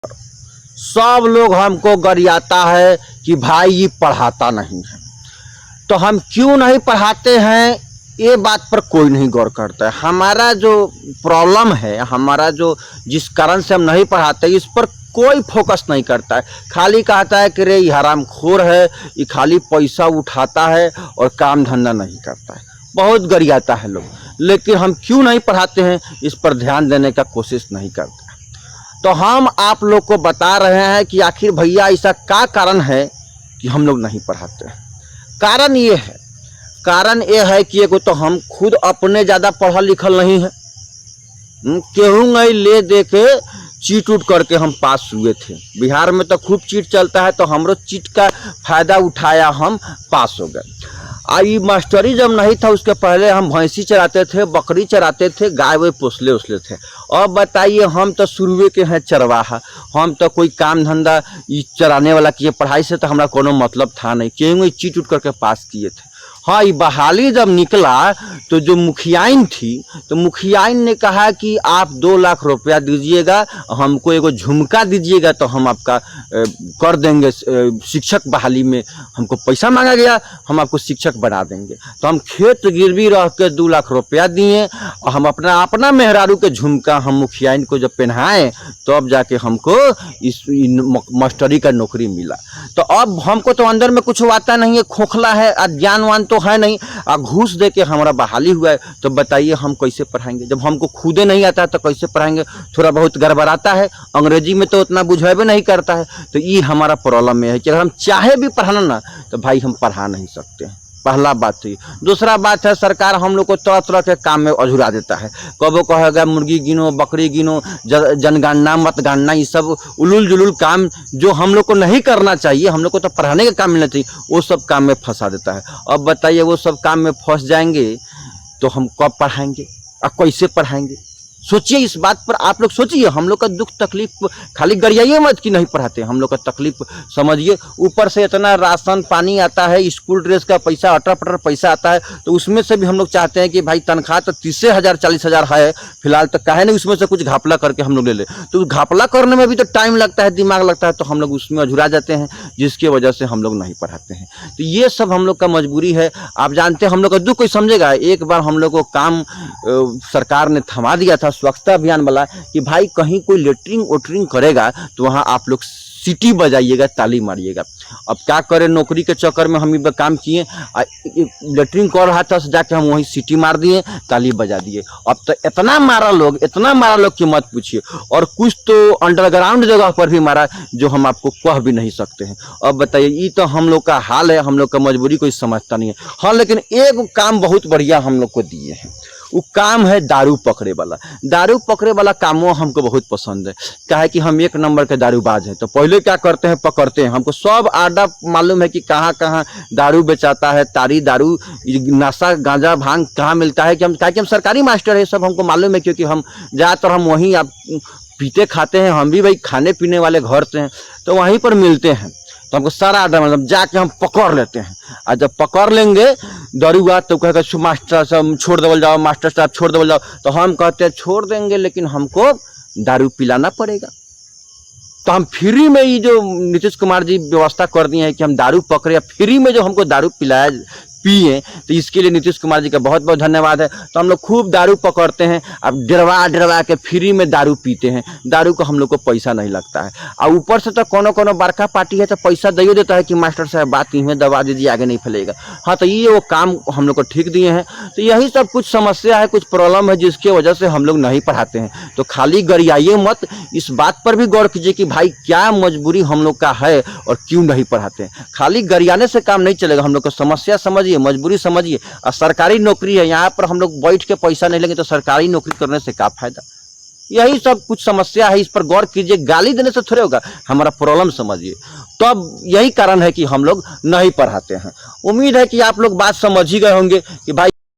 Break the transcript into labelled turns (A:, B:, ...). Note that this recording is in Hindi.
A: सब लोग हमको गरियाता है कि भाई ये पढ़ाता नहीं है, तो हम क्यों नहीं पढ़ाते हैं ये बात पर कोई नहीं गौर करता है। हमारा जो प्रॉब्लम है, हमारा जो जिस कारण से हम नहीं पढ़ाते, इस पर कोई फोकस नहीं करता है। खाली कहता है कि रे ये हरामखोर है, ये खाली पैसा उठाता है और काम धंधा नहीं करता है। बहुत गरियाता है लोग, लेकिन हम क्यों नहीं पढ़ाते हैं इस पर ध्यान देने का कोशिश नहीं करते। तो हम आप लोग को बता रहे हैं कि आखिर भैया ऐसा क्या कारण है कि हम लोग नहीं पढ़ाते हैं। कारण ये है कि एगो तो हम खुद अपने ज़्यादा पढ़ल लिखल नहीं है, केहू नहीं ले दे के चीट उट करके हम पास हुए थे। बिहार में तो खूब चीट चलता है, तो हमरो चीट का फायदा उठाया, हम पास हो गए। ये मास्टरी जब नहीं था उसके पहले हम भैंसी चराते थे, बकरी चराते थे, गाय वे पोसले उसले थे। अब बताइए, हम तो शुरुए के हैं चरवाहा, हम तो कोई काम धंधा चराने वाला किए, पढ़ाई से तो हमारा कोनो मतलब था नहीं, क्यों चीट उट करके पास किए थे। हाँ, ये बहाली जब निकला तो जो मुखियाइन थी, तो मुखियाइन ने कहा कि आप 2 लाख रुपया दीजिएगा, हमको एगो झुमका दीजिएगा तो हम आपका कर देंगे। शिक्षक बहाली में हमको पैसा मांगा गया, हम आपको शिक्षक बना देंगे। तो हम खेत गिरवी रह के 2 लाख रुपया दिए और हम अपना मेहरारू के झुमका हम मुखियाइन को जब पहनाए, तो अब जाके हमको इस मास्टरी का नौकरी मिला। तो अब हमको तो अंदर में कुछ आता नहीं है, खोखला है, अज्ञानवान तो है नहीं, घूस दे के हमारा बहाली हुआ है। तो बताइए हम कैसे पढ़ाएंगे जब हमको खुदे नहीं आता है, तो कैसे पढ़ाएंगे। थोड़ा बहुत गड़बड़ाता है, अंग्रेजी में तो उतना बुझेबे नहीं करता है। तो ये हमारा प्रॉब्लम में है कि अगर हम चाहे भी पढ़ाना ना, तो भाई हम पढ़ा नहीं सकते हैं। पहला बात तो ये। दूसरा बात है, सरकार हम लोग को तरह तरह के काम में अधूरा देता है। कबो कहेगा मुर्गी गिनो, बकरी गिनो, जनगणना मतगणना, ये सब उलूल जुलूल काम जो हम लोग को नहीं करना चाहिए, हम लोग को तो पढ़ाने का काम मिलना चाहिए, वो सब काम में फंसा देता है। अब बताइए, वो सब काम में फंस जाएंगे तो हम कब पढ़ाएंगे और कैसे पढ़ाएंगे? सोचिए इस बात पर, आप लोग सोचिए। हम लोग का दुख तकलीफ खाली गरियाइए मत कि नहीं पढ़ाते, हम लोग का तकलीफ समझिए। ऊपर से इतना राशन पानी आता है, स्कूल ड्रेस का पैसा, अटर पटर पैसा आता है, तो उसमें से भी हम लोग चाहते हैं कि भाई तनख्वाह तो 30,000 40,000 है फिलहाल, तो काहे नहीं उसमें से कुछ घपला करके हम लोग ले ले। तो घपला करने में भी तो टाइम लगता है, दिमाग लगता है, तो हम लोग उसमें अधूरा जाते हैं, जिसकी वजह से हम लोग नहीं पढ़ाते हैं। तो ये सब हम लोग का मजबूरी है। आप जानते हैं हम लोग का दुख कोई समझेगा। एक बार हम लोग को काम सरकार ने थमा दिया था, स्वच्छता अभियान वाला, कि भाई कहीं कोई लेटरिंग वोटरिंग करेगा तो वहाँ आप लोग सीटी बजाइएगा, ताली मारिएगा। अब क्या करें, नौकरी के चक्कर में हम ये काम किए, लेटरिंग कर रहा था, जाके हम वहीं सीटी मार दिए, ताली बजा दिए। अब तो इतना मारा लोग कि मत पूछिए। और कुछ तो अंडरग्राउंड जगह पर भी मारा जो हम आपको कह भी नहीं सकते हैं। अब बताइए, ये तो हम लोग का हाल है, हम लोग का मजबूरी कोई समझता नहीं है। हाँ, लेकिन एक काम बहुत बढ़िया हम लोग को दिए हैं, वो काम है दारू पकड़े वाला। दारू पकड़े वाला कामों हमको बहुत पसंद है, क्या है कि हम 1 नंबर के दारूबाज हैं। तो पहले क्या करते हैं, पकड़ते हैं। हमको सब आडा मालूम है कि कहाँ कहाँ दारू बेचाता है, तारी दारू, नशा गांजा भांग कहाँ मिलता है। कि हम सरकारी मास्टर है, सब हमको मालूम है, क्योंकि हम ज़्यादातर हम वहीं आप पीते खाते हैं। हम भी भाई खाने पीने वाले घर से हैं, तो वहीं पर मिलते हैं। तो हमको सारा आडा मतलब जाके हम पकड़ लेते हैं। और जब पकड़ लेंगे दरुआ, तो कहेगा मास्टर साहब छोड़ देवल जाओ, मास्टर साहब छोड़ देवल जाओ। तो हम कहते हैं छोड़ देंगे, लेकिन हमको दारू पिलाना पड़ेगा। तो हम फ्री में, ये जो नीतीश कुमार जी व्यवस्था कर दिए हैं कि हम दारू पकड़े या फ्री में जो हमको दारू पिलाया पिए, तो इसके लिए नीतीश कुमार जी का बहुत बहुत धन्यवाद है। तो हम लोग खूब दारू पकड़ते हैं, अब डरवा के फ्री में दारू पीते हैं। दारू को हम लोग को पैसा नहीं लगता है, और ऊपर से तो कोनो बड़का पार्टी है तो पैसा दे देता है कि मास्टर साहब बात इनमें दबा दीजिए, आगे नहीं फैलेगा। हाँ, तो ये वो काम हम लोग को ठीक दिए हैं। तो यही सब कुछ समस्या है, कुछ प्रॉब्लम है, जिसकी वजह से हम लोग नहीं पढ़ाते हैं। तो खाली गरियाइए मत, इस बात पर भी गौर कीजिए कि भाई क्या मजबूरी हम लोग का है और क्यों नहीं पढ़ाते हैं। खाली गरियाने से काम नहीं चलेगा, हम लोग को समस्या समझिए, मजबूरी समझिए। और सरकारी नौकरी है, यहाँ पर हम लोग बैठ के पैसा नहीं लेंगे तो सरकारी नौकरी करने से क्या फायदा। यही सब कुछ समस्या है, इस पर गौर कीजिए। गाली देने से थोड़े होगा, हमारा प्रॉब्लम समझिए। तो अब यही कारण है कि हम लोग नहीं पढ़ाते हैं। उम्मीद है कि आप लोग बात समझ ही गए होंगे कि भाई